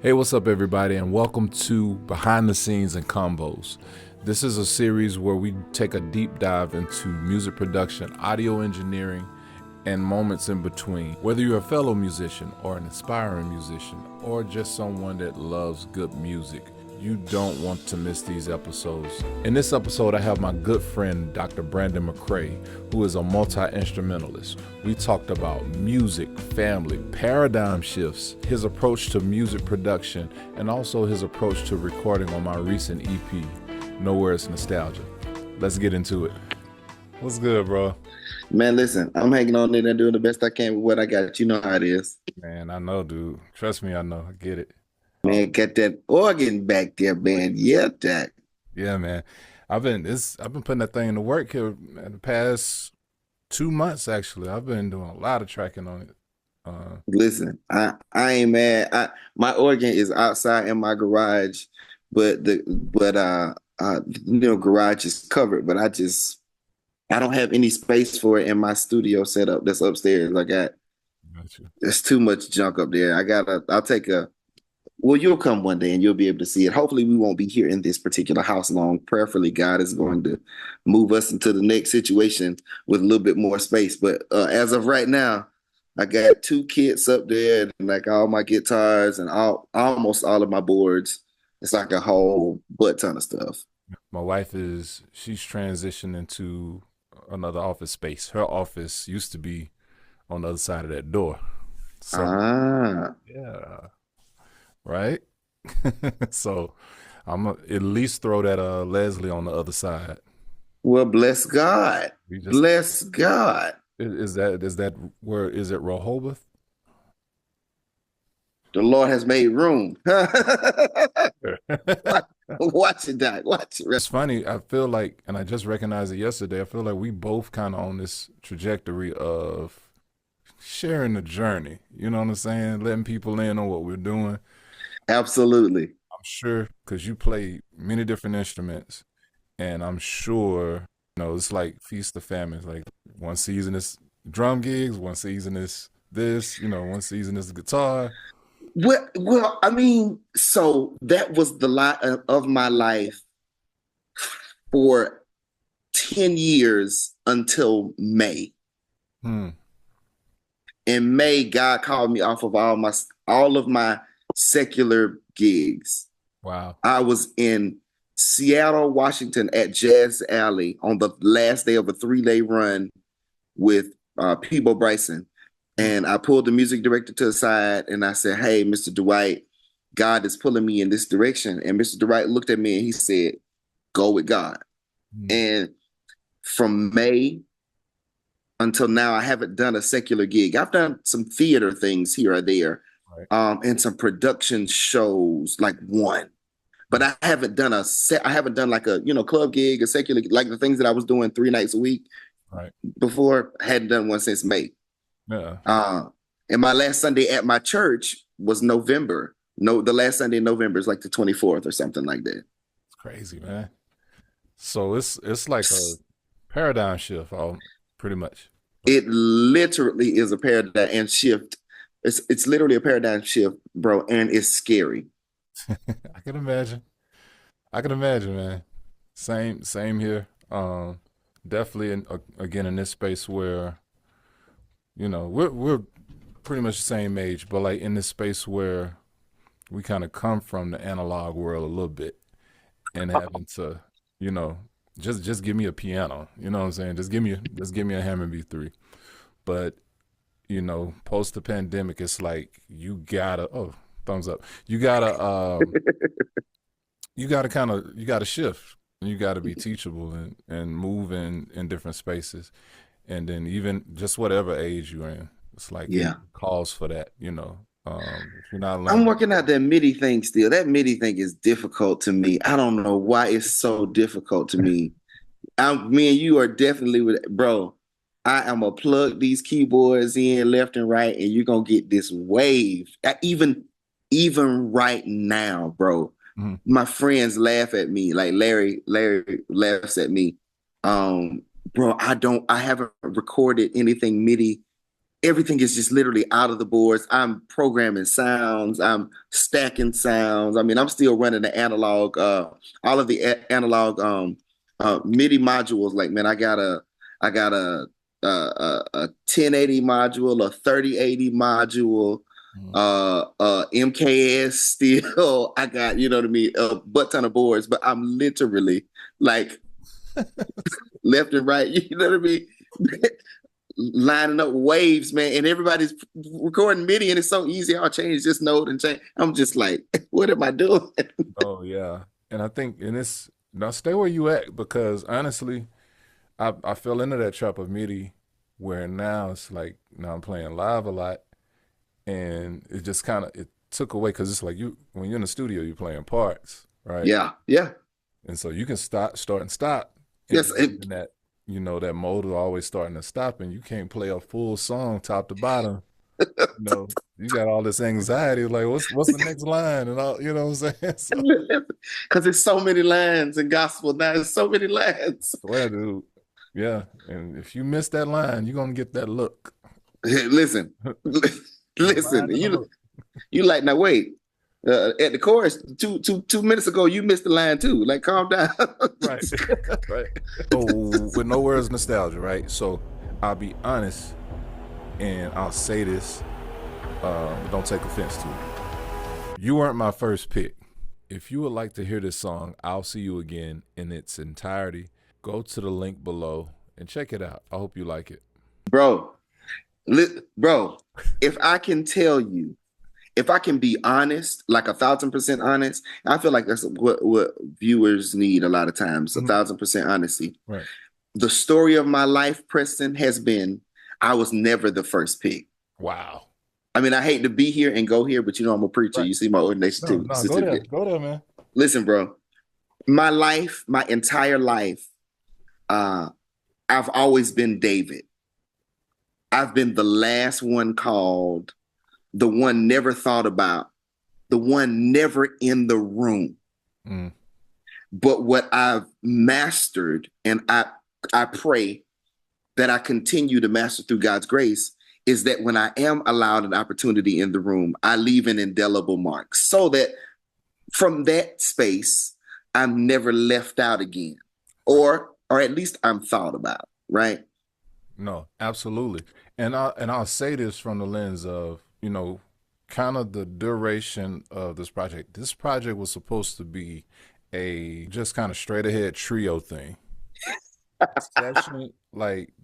Hey, what's up, everybody, and welcome to Behind the Scenes and Convos. This is a series where we take a deep dive into music production, audio engineering, and moments in between. Whether you're a fellow musician or an aspiring musician or just someone that loves good music, you don't want to miss these episodes. In this episode, I have my good friend, Dr. Brandon McCrae, who is a multi-instrumentalist. We talked about music, family, paradigm shifts, his approach to music production, and also his approach to recording on my recent EP, Nowhere It's Nostalgia. Let's get into it. What's good, bro? Man, listen, I'm hanging on in there doing the best I can with what I got. You know how it is. Man, I know, dude. Trust me, I know. I get it. Man, get that organ back there, man. Yeah, Jack. Yeah, man. I've been putting that thing to work here in the past 2 months. Actually, I've been doing a lot of tracking on it. Listen, I ain't mad. My organ is outside in my garage, but garage is covered, but I don't have any space for it in my studio setup that's upstairs. Gotcha. There's too much junk up there. Well, you'll come one day and you'll be able to see it. Hopefully, we won't be here in this particular house long. Prayerfully, God is going to move us into the next situation with a little bit more space. But as of right now, I got two kits up there and like all my guitars and almost all of my boards. It's like a whole butt ton of stuff. My wife she's transitioned into another office space. Her office used to be on the other side of that door. So Ah, yeah, right. So I'm gonna at least throw that Leslie on the other side. well, bless God. We just Bless God. is that where is it Rehoboth? The Lord has made room. Watch it, Doc. Watch it. It's funny. I feel like, and I just recognized it yesterday. I feel like we both kind of on this trajectory of sharing the journey. You know what I'm saying? Letting people in on what we're doing. Absolutely. I'm sure because you play many different instruments, and I'm sure it's like feast of famines. Like one season is drum gigs, one season is this. One season is the guitar. Well, I mean, so that was the lot of my life for 10 years until May. Hmm. In May, God called me off of all of my secular gigs. Wow. I was in Seattle, Washington at Jazz Alley on the last day of a 3-day run with Peebo Bryson. And I pulled the music director to the side and I said, "Hey, Mr. Dwight, God is pulling me in this direction." And Mr. Dwight looked at me and he said, "Go with God." Hmm. And from May until now, I haven't done a secular gig. I've done some theater things here or there, Right. and some production shows, like one. But I haven't done I haven't done like a club gig, a secular, like the things that I was doing 3 nights a week Right. before. I hadn't done one since May. Yeah. And my last Sunday at my church was November. No, the last Sunday in November is like the 24th or something like that. It's crazy, man. So it's like a paradigm shift, pretty much. It literally is a paradigm shift. It's literally a paradigm shift, bro, and it's scary. I can imagine. I can imagine, man. Same here. Definitely again in this space where we're pretty much the same age, but like in this space where we kind of come from the analog world a little bit and having to, you know, just give me a piano. You know what I'm saying? Just give me a Hammond B3. But post the pandemic, it's like thumbs up. You gotta shift. You gotta be teachable and move in different spaces. And then even just whatever age you're in, it's like it Yeah. calls for that. If you're not I'm learning. working out that MIDI thing still. That MIDI thing is difficult to me. I don't know why it's so difficult to me. Me and you are definitely bro. I am gonna plug these keyboards in left and right, and you're gonna get this wave. Even right now, bro. Mhm. My friends laugh at me. Like Larry laughs at me. Bro, I haven't recorded anything MIDI everything is just literally out of the boards. I'm programming sounds. I'm stacking sounds. I mean, I'm still running the analog, all of the analog MIDI modules. Like, man, I got a 1080 module, a 3080 module, MKS still. I got, you know what I mean, a butt ton of boards, but I'm literally like left and right, you know what I mean? Lining up waves, man, and everybody's recording MIDI, and it's so easy. I'll change this note and change. I'm just like, what am I doing? Oh yeah, and I think in this now stay where you at because honestly, I fell into that trap of MIDI where now it's like now I'm playing live a lot, and it just kind of it took away because it's like you when you're in the studio you're playing parts, right? Yeah, yeah, And so you can start, and stop, and yes. get in that that motor always starting to stop, and you can't play a full song top to bottom. You got all this anxiety, like what's the next line, and all you know what I'm saying. So, Because there's so many lines in gospel now. There's so many lines. swear, dude, yeah. And if you miss that line, you're gonna get that look. Listen, The listen. line and the look. You like now? Wait. At the chorus, two minutes ago, you missed the line too. Like, calm down. Right, right. Oh, with no words, nostalgia, right? So I'll be honest, and I'll say this. Don't take offense to it. You weren't my first pick. If you would like to hear this song, I'll See You Again in its entirety, go to the link below and check it out. I hope you like it. Bro, bro, if I can tell you, if I can be honest, like 1,000% honest, I feel like that's what viewers need a lot of times, 1,000% honesty. Right. The story of my life, Preston, has been I was never the first pick. Wow. I mean, I hate to be here and go here, but you know I'm a preacher. Right. You see my ordination too. No, go there. Go there, man. Listen, bro. My life, my entire life, I've always been David. I've been the last one called, the one never thought about, the one never in the room. Mm. But what I've mastered, and I pray that I continue to master through God's grace, is that when I am allowed an opportunity in the room, I leave an indelible mark so that from that space, I'm never left out again, or at least I'm thought about, right? No, absolutely. And I'll say this from the lens of, kind of the duration of this project. This project was supposed to be a just kind of straight ahead trio thing. The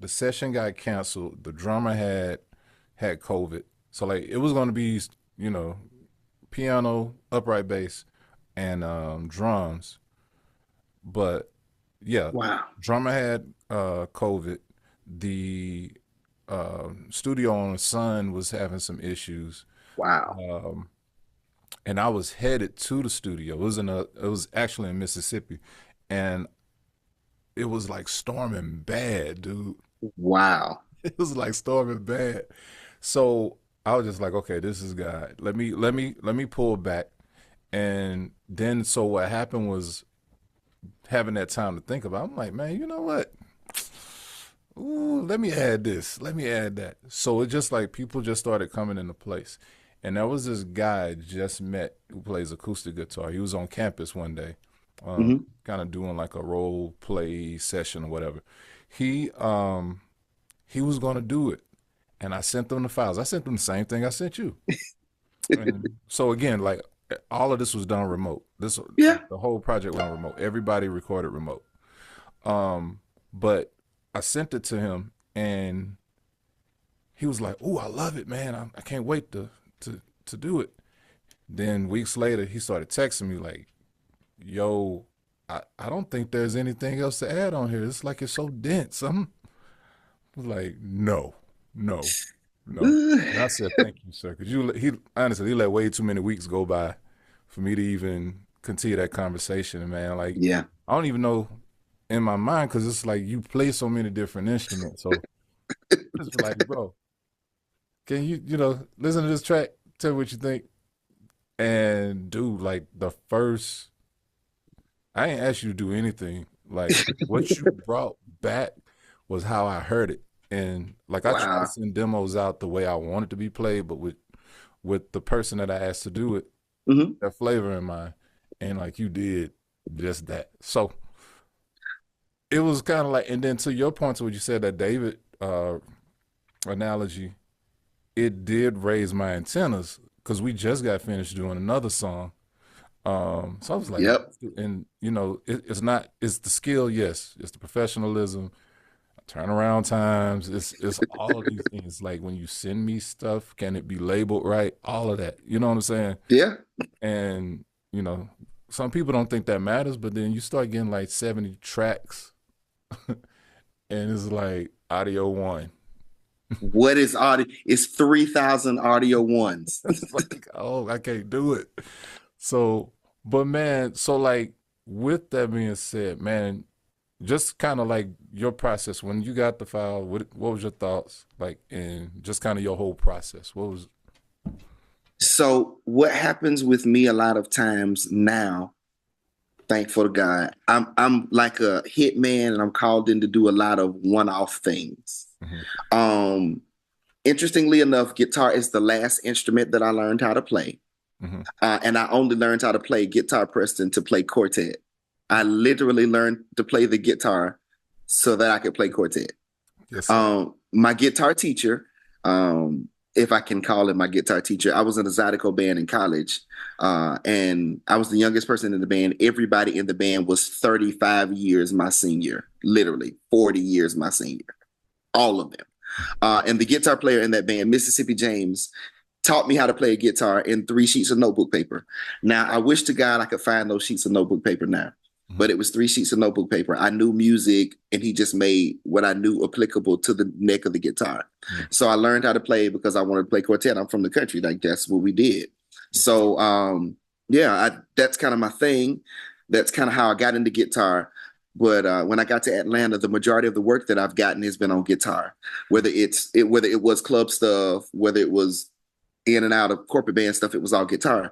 session got canceled. The drummer had COVID. So like it was gonna be, piano, upright bass, and drums. But yeah, Wow. drummer had COVID. The studio owner son was having some issues. Wow. And I was headed to the studio. It was actually in Mississippi, and it was like storming bad, dude. Wow. It was like storming bad. So I was just like, okay, this is God. Let me pull back. And then so what happened was having that time to think about. I'm like, man, you know what? Ooh, let me add this. Let me add that. So it just like people just started coming into place. And there was this guy I just met who plays acoustic guitar. He was on campus one day, kind of doing like a role play session or whatever. He was gonna do it, and I sent them the files. I sent them the same thing I sent you. And so again, like all of this was done remote. Yeah. The whole project went remote. Everybody recorded remote. But I sent it to him, and he was like, "Oh, I love it, man. I can't wait to do it." Then weeks later, he started texting me like, "Yo, I don't think there's anything else to add on here. It's like it's so dense." I'm like, no. And I said, "Thank you, sir," because he honestly he let way too many weeks go by for me to even continue that conversation. And man, like, Yeah. I don't even know in my mind because it's like you play so many different instruments. So it's like, bro, can you listen to this track? Tell me what you think. And dude, like I ain't asked you to do anything. Like what you brought back was how I heard it. And like I try to Wow. send demos out the way I want it to be played, but with the person that I asked to do it, Hmm. that flavor in mind. And like you did just that. So it was kind of like, and then to your point to what you said, that David analogy, it did raise my antennas because we just got finished doing another song. So I was like, man, Yep. and it's not, it's the skill, yes, it's the professionalism, turnaround times, it's all of these things. Like when you send me stuff, can it be labeled right? All of that, you know what I'm saying? Yeah. And you know, some people don't think that matters, but then you start getting like 70 tracks, and it's like audio one. What is audio? It's 3,000 audio ones. It's like, oh, I can't do it. So, but man, so like with that being said, man, just kind of like your process when you got the file, what was your thoughts like, and just kind of your whole process? What was? So what happens with me a lot of times now, thankful to God, I'm like a hitman and I'm called in to do a lot of one-off things. Mhm. Um, Interestingly enough, guitar is the last instrument that I learned how to play. Mhm. And I only learned how to play guitar Preston to play quartet. I literally learned to play the guitar so that I could play quartet. Yes, sir. My guitar teacher, if I can call it my guitar teacher, I was in a Zydeco band in college, and I was the youngest person in the band. Everybody in the band was 35 years my senior, literally 40 years my senior, all of them. And the guitar player in that band, Mississippi James, taught me how to play a guitar in 3 sheets of notebook paper. Now, I wish to God I could find those sheets of notebook paper now, Mhm. but it was 3 sheets of notebook paper. I knew music, and he just made what I knew applicable to the neck of the guitar. Mhm. So I learned how to play because I wanted to play quartet. I'm from the country, like that's what we did. So yeah, that's kind of my thing. That's kind of how I got into guitar. But when I got to Atlanta, the majority of the work that I've gotten has been on guitar, whether it was club stuff, whether it was in and out of corporate band stuff, it was all guitar.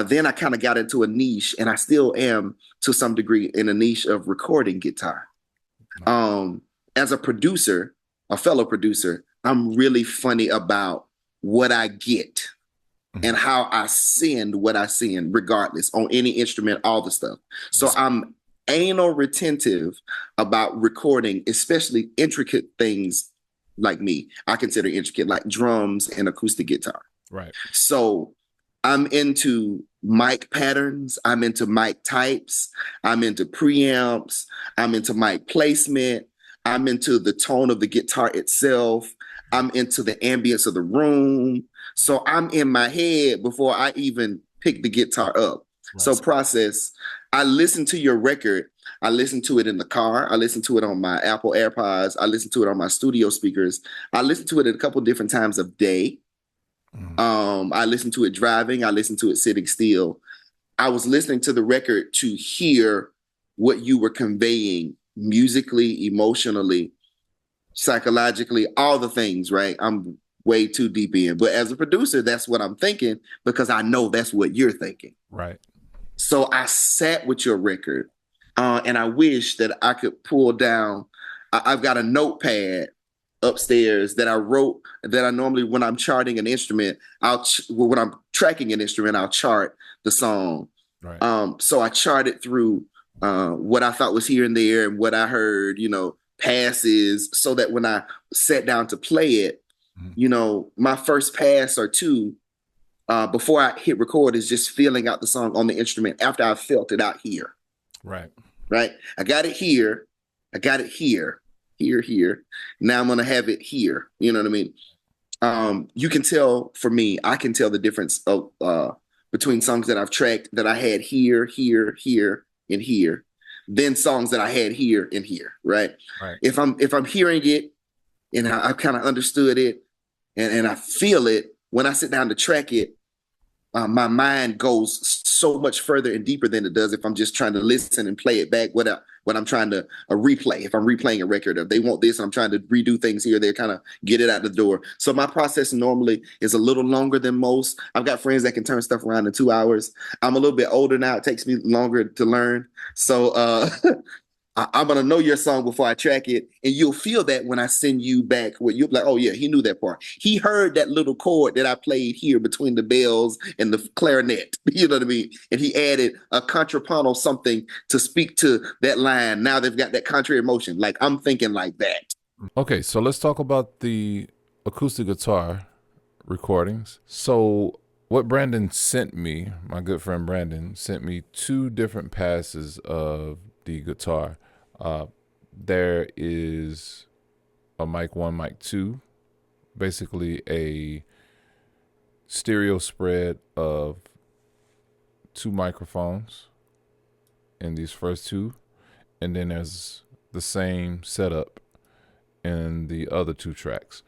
Then I kind of got into a niche, and I still am to some degree in a niche of recording guitar. As a producer, a fellow producer, I'm really funny about what I get Mhm. and how I send what I send, regardless, on any instrument, all the stuff. So Yes. I'm anal retentive about recording, especially intricate things like me. I consider intricate, like drums and acoustic guitar. Right. So I'm into mic patterns. I'm into mic types. I'm into preamps. I'm into mic placement. I'm into the tone of the guitar itself. I'm into the ambience of the room. So I'm in my head before I even pick the guitar up. So Right. process, I listen to your record. I listen to it in the car. I listen to it on my Apple AirPods. I listen to it on my studio speakers. I listen to it at a couple different times of day. Mhm. I listened to it driving. I listened to it sitting still. I was listening to the record to hear what you were conveying musically, emotionally, psychologically, all the things, right? I'm way too deep in. But as a producer, that's what I'm thinking because I know that's what you're thinking. Right. So I sat with your record, and I wish that I could pull down. I've got a notepad upstairs that I wrote that I normally, when I'm charting an instrument, when I'm tracking an instrument, I'll chart the song. Right. So I charted through what I thought was here and there and what I heard, passes, so that when I sat down to play it, Mhm. my first pass or two before I hit record is just feeling out the song on the instrument after I felt it out here. Right. Right. I got it here. I got it here, here. Now I'm going to have it here. You know what I mean? You can tell, for me, I can tell the difference of between songs that I've tracked that I had here, here, and here, then songs that I had here and here. Right. Right. If I'm hearing it and I've kind of understood it and I feel it when I sit down to track it, my mind goes so much further and deeper than it does if I'm just trying to listen and play it back. What I'm trying to replay. If I'm replaying a record, if they want this, and I'm trying to redo things here, they kind of get it out the door. So my process normally is a little longer than most. I've got friends that can turn stuff around in 2 hours. I'm a little bit older now. It takes me longer to learn. So I'm gonna know your song before I track it, and you'll feel that when I send you back. What you'll be like, oh yeah, he knew that part. He heard that little chord that I played here between the bells and the clarinet. You know what I mean? And he added a contrapuntal something to speak to that line. Now they've got that contrary emotion. Like I'm thinking like that. Okay, so let's talk about the acoustic guitar recordings. So what Brandon sent me, my good friend Brandon, sent me two different passes of the guitar. There is a mic 1, mic 2, basically a stereo spread of two microphones in these first two, and then there's the same setup in the other two tracks.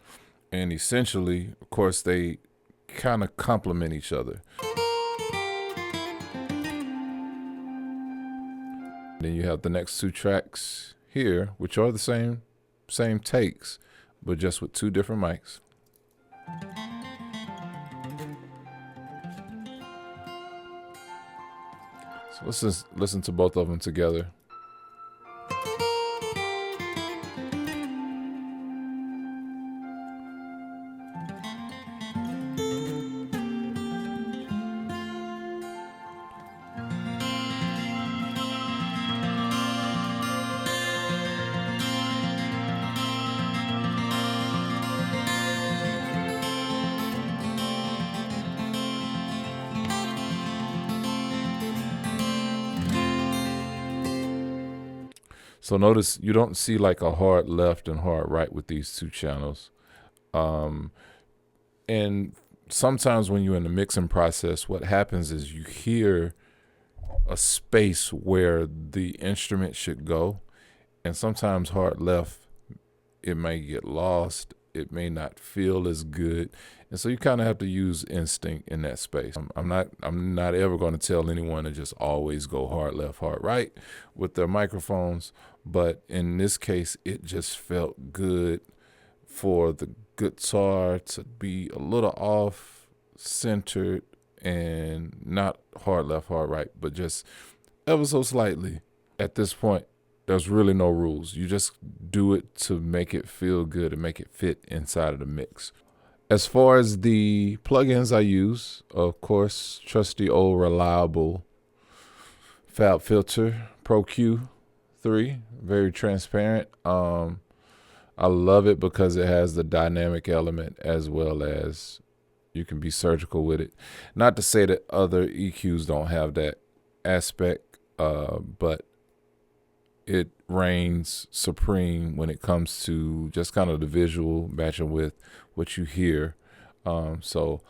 And essentially, of course, they kind of complement each other. Then you have the next two tracks here, which are the same takes, but just with two different mics. So let's just listen to both of them together. So notice you don't see like a hard left and hard right with these two channels. And sometimes when you're in the mixing process, what happens is you hear a space where the instrument should go. And sometimes hard left, it may get lost. It may not feel as good. And so you kind of have to use instinct in that space. I'm not ever going to tell anyone to just always go hard left, hard right with their microphones. But in this case, it just felt good for the guitar to be a little off centered and not hard left, hard right, but just ever so slightly. At this point, there's really no rules. You just do it to make it feel good and make it fit inside of the mix. As far as the plugins I use, of course, trusty old reliable Fab Filter Pro Q3, very transparent. I love it because it has the dynamic element as well as you can be surgical with it. Not to say that other EQs don't have that aspect, but it reigns supreme when it comes to just kind of the visual matching with what you hear. So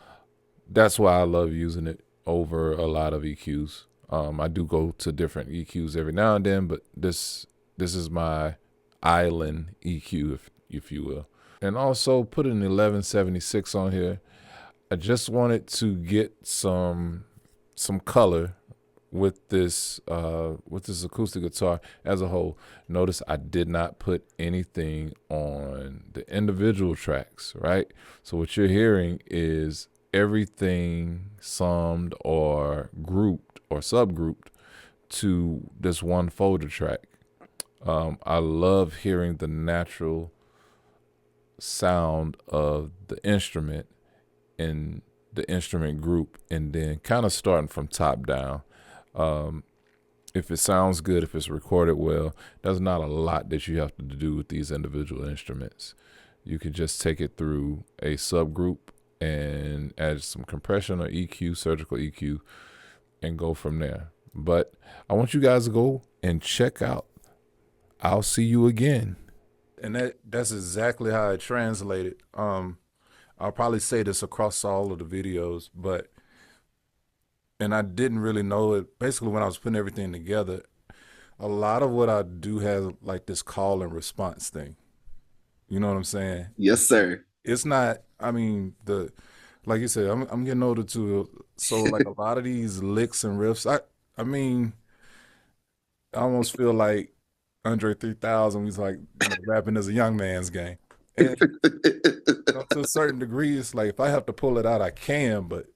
that's why I love using it over a lot of EQs. I do go to different EQs every now and then, but this is my island EQ, if you will. And also put an 1176 on here. I just wanted to get some color with this acoustic guitar as a whole. Notice I did not put anything on the individual tracks, right? So what you're hearing is everything summed or grouped or subgrouped to this one folder track. I love hearing the natural sound of the instrument in the instrument group, and then kind of starting from top down. If it sounds good, if it's recorded well, there's not a lot that you have to do with these individual instruments. You can just take it through a subgroup and add some compression or EQ, surgical EQ, and go from there. But I want you guys to go and check out I'll See You Again. And that's exactly how it translated. I'll probably say this across all of the videos, and I didn't really know it. Basically, when I was putting everything together, a lot of what I do has like this call and response thing. You know what I'm saying? Yes, sir. It's not, I mean, like you said, I'm getting older too. So like a lot of these licks and riffs, I mean, I almost feel like Andre 3000 was like, rapping as a young man's game. And to a certain degree, it's like if I have to pull it out, I can, but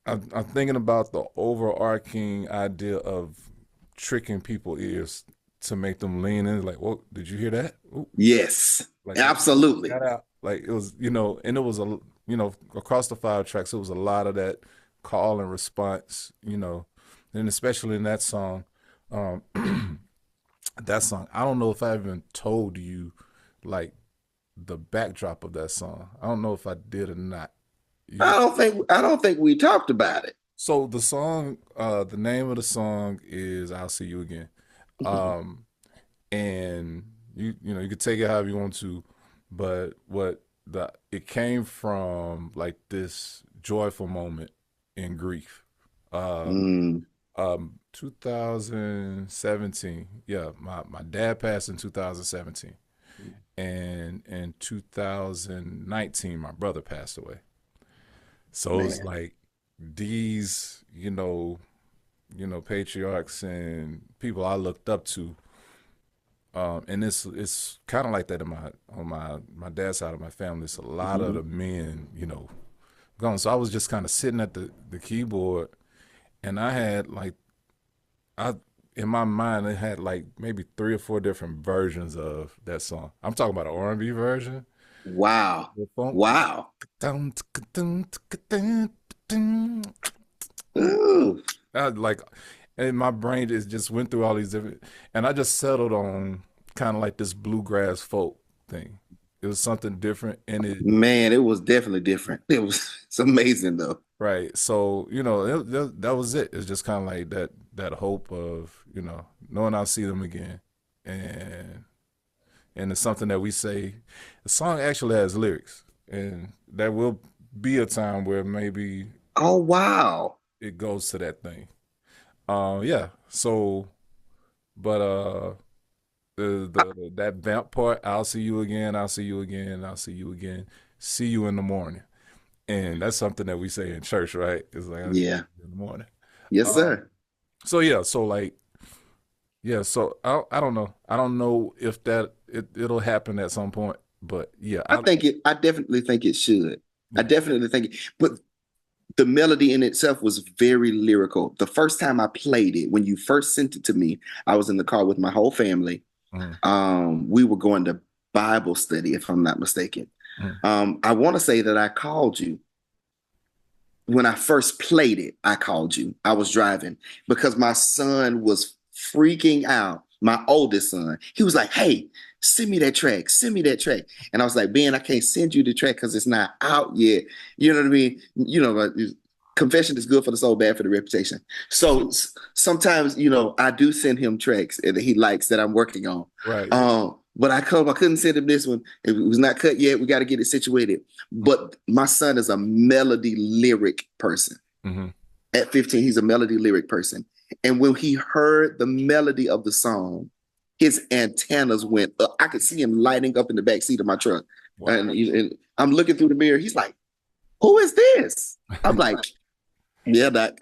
I'm thinking about the overarching idea of tricking people's ears to make them lean in. Like, "Whoa, did you hear that?" Ooh. Yes, Like that absolutely. got out. Like it was, and it was across the 5 tracks, it was a lot of that call and response, and especially in that song. Um, that song, I don't know if I even told you, like the backdrop of that song. I don't know if I did or not. You, I don't think we talked about it. so the song, the name of the song is "I'll See You Again," um, and you could take it however you want to, but it came from like this joyful moment in grief. Um, Mm, 2017. Yeah, my dad passed in 2017, and in 2019 my brother passed away. So it was man. like these, patriarchs and people I looked up to. And it's kind of like that in my dad's side of my family. It's a lot of Mhm. the men, gone. So I was just kind of sitting at the keyboard, and I had like I in my mind it had like maybe 3 or 4 different versions of that song. I'm talking about an R&B version. Wow. The funk. Wow. Ooh, Like, and my brain just went through all these different, and I just settled on kind of like this bluegrass folk thing. It was something different, and man, it was definitely different. It's amazing though. right. So that was it. It's just kind of like that hope of knowing I'll see them again, and it's something that we say. The song actually has lyrics, and there will be a time where maybe Oh wow. it goes to that thing. Yeah. So, but that vamp part, "I'll see you again, I'll see you again, I'll see you again, see you in the morning," and that's something that we say in church, right? It's like, "I'll see Yeah. you in the morning." Yes, Um, sir. so yeah, so like yeah, so I don't know if it'll happen at some point, but yeah, I definitely think it should. I yeah. definitely think it, but the melody in itself was very lyrical. The first time I played it, when you first sent it to me, I was in the car with my whole family. Mhm, We were going to Bible study, if I'm not mistaken. mhm. I want to say that I called you when I first played it. I called you. I was driving because my son was freaking out. My oldest son, he was like, "Hey, send me that track. Send me that track." And I was like, "Ben, I can't send you the track because it's not out yet." You know what I mean? Confession is good for the soul, bad for the reputation. So sometimes, I do send him tracks that he likes that I'm working on. Right. But I couldn't send him this one. It was not cut yet. We got to get it situated. But my son is a melody lyric person. Mm-hmm. At 15, he's a melody lyric person. And when he heard the melody of the song, his antennas went up. I could see him lighting up in the back seat of my truck. Wow. And I'm looking through the mirror. He's like, "Who is this?" I'm like, "Yeah, Doc."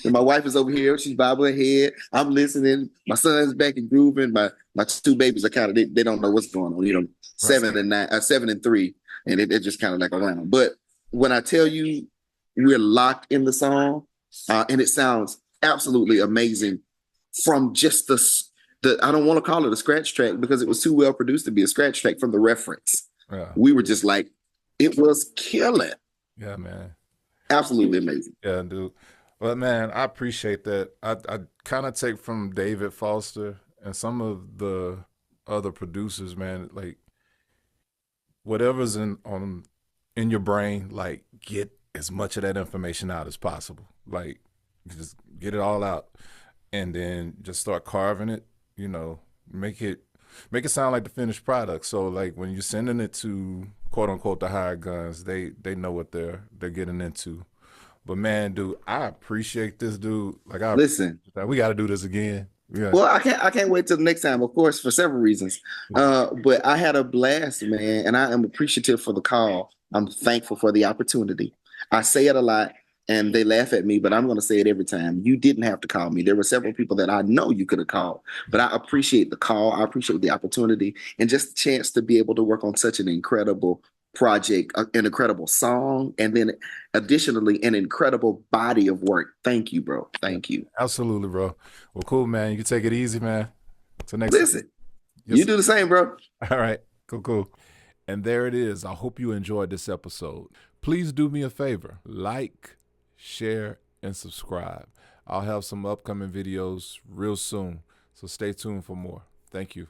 And my wife is over here. She's bobbing her head. I'm listening. My son's back and grooving. My 2 babies are kind of they don't know what's going on. Right. 7 and 9, 7 and 3, and it just kind of like around. But when I tell you we're locked in the song, and it sounds absolutely amazing from just the I don't want to call it a scratch track because it was too well produced to be a scratch track from the reference. Yeah. We were just like, it was killing. Yeah, man. Absolutely amazing. Yeah, dude. But man, I appreciate that. I kind of take from David Foster and some of the other producers, man, like whatever's in your brain, like get as much of that information out as possible. Like just get it all out and then just start carving it, you know, make it sound like the finished product. So like when you're sending it to quote unquote the hired guns, they know what they're getting into. But man, dude, I appreciate this, dude. Like Listen, we got to do this again. Yeah. well, I can't wait till the next time, of course, for several reasons. But I had a blast, man, and I am appreciative for the call. I'm thankful for the opportunity. I say it a lot and they laugh at me, but I'm going to say it every time. You didn't have to call me. There were several people that I know you could have called, but I appreciate the call. I appreciate the opportunity and just the chance to be able to work on such an incredible project, an incredible song, and then additionally, an incredible body of work. Thank you, bro. Yeah. Thank you. Absolutely, bro. Well, cool, man. You can take it easy, man. So next Listen, yes, you do the same, bro. all right, cool. And there it is. I hope you enjoyed this episode. Please do me a favor, like, share, and subscribe. I'll have some upcoming videos real soon, so stay tuned for more. Thank you.